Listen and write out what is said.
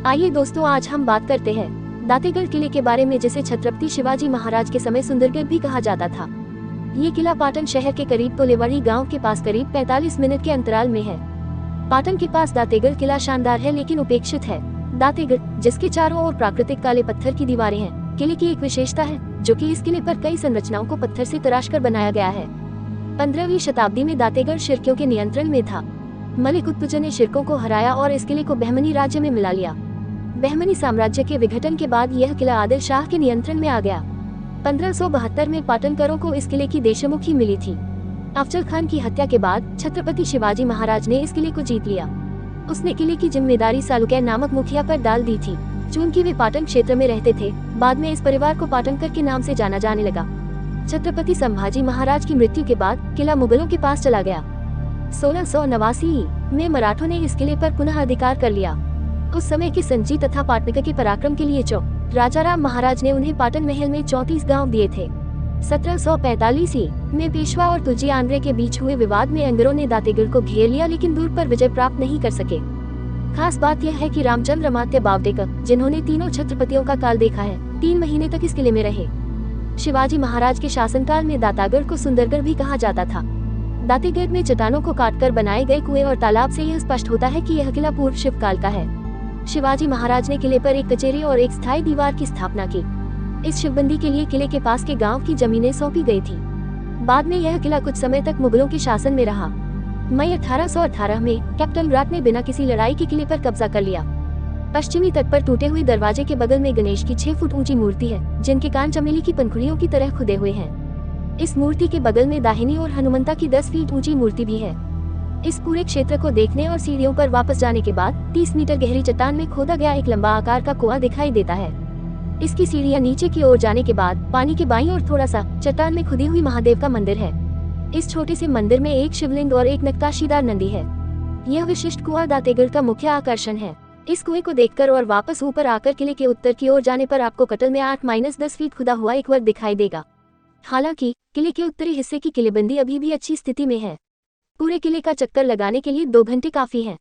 आइए दोस्तों, आज हम बात करते हैं दातेगढ़ किले के बारे में, जिसे छत्रपति शिवाजी महाराज के समय सुंदरगढ़ भी कहा जाता था। ये किला पाटन शहर के करीब तोलेवाड़ी गांव के पास करीब 45 मिनट के अंतराल में है। पाटन के पास दातेगढ़ किला शानदार है लेकिन उपेक्षित है। दातेगढ़, जिसके चारों ओर प्राकृतिक काले पत्थर की दीवारें हैं, किले की एक विशेषता है, जो कि इस किले पर कई संरचनाओं को पत्थर से तराशकर बनाया गया है। 15वीं शताब्दी में दातेगढ़ शिर्कियों के नियंत्रण में था। मलिक उत्तुज ने शिर्कों को हराया और इस किले को बहमनी राज्य में मिला लिया। बहमनी साम्राज्य के विघटन के बाद यह किला आदिल शाह के नियंत्रण में आ गया। 1572 में पाटनकरों को इस किले की देशमुखी मिली थी। अफजल खान की हत्या के बाद छत्रपति शिवाजी महाराज ने इस किले को जीत लिया। उसने किले की जिम्मेदारी सालुकै नामक मुखिया पर डाल दी थी। चूंकि वे पाटन क्षेत्र में रहते थे, बाद में इस परिवार को पाटनकर के नाम से जाना जाने लगा। छत्रपति संभाजी महाराज की मृत्यु के बाद किला मुगलों के पास चला गया। 1689 में मराठों ने इस किले पर पुनः अधिकार कर लिया। उस समय के संजी तथा पाटनकर के पराक्रम के लिए राजाराम महाराज ने उन्हें पाटन महल में 34 गांव दिए थे। 1745 में पेशवा और तुलजी आंद्रे के बीच हुए विवाद में अंग्रेजों ने दातेगढ़ को घेर लिया, लेकिन दूर पर विजय प्राप्त नहीं कर सके। खास बात यह है कि रामचंद्र अमात्य बावडेकर, जिन्होंने तीनों छत्रपतियों का काल देखा है, 3 महीने तक इस किले में रहे। शिवाजी महाराज के शासनकाल में दातागढ़ को सुंदरगढ़ भी कहा जाता था। दातेगढ़ में चट्टानों को काटकर बनाए गए कुएं और तालाब से यह स्पष्ट होता है कि यह किला पूर्व शिव काल का है। शिवाजी महाराज ने किले पर एक कचेरी और एक स्थायी दीवार की स्थापना की। इस शिवबंदी के लिए किले के पास के गांव की जमीनें सौंपी गई थी। बाद में यह किला कुछ समय तक मुगलों के शासन में रहा। मई 1818 में कैप्टन ब्राट ने बिना किसी लड़ाई के किले पर कब्जा कर लिया। पश्चिमी तट पर टूटे हुए दरवाजे के बगल में गणेश की 6 फुट ऊंची मूर्ति है, जिनके कान चमेली की पंखुड़ियों की तरह खुदे हुए हैं। इस मूर्ति के बगल में दाहिनी और हनुमंता की 10 फीट ऊंची मूर्ति भी है। इस पूरे क्षेत्र को देखने और सीढ़ियों पर वापस जाने के बाद 30 मीटर गहरी चट्टान में खोदा गया एक लंबा आकार का कुआं दिखाई देता है। इसकी सीढ़ियां नीचे की ओर जाने के बाद पानी के बाईं ओर थोड़ा सा चट्टान में खुदी हुई महादेव का मंदिर है। इस छोटे से मंदिर में एक शिवलिंग और एक नक्काशीदार नंदी है। यह विशिष्ट कुआं दातेगढ़ का मुख्य आकर्षण है। इस कुएं को देखकर और वापस ऊपर आकर किले के उत्तर की ओर जाने पर आपको कटल में 8-10 फीट खुदा हुआ एक वर्ग दिखाई देगा। हालांकि किले के उत्तरी हिस्से की किलेबंदी अभी भी अच्छी स्थिति में है। पूरे किले का चक्कर लगाने के लिए 2 घंटे काफी हैं।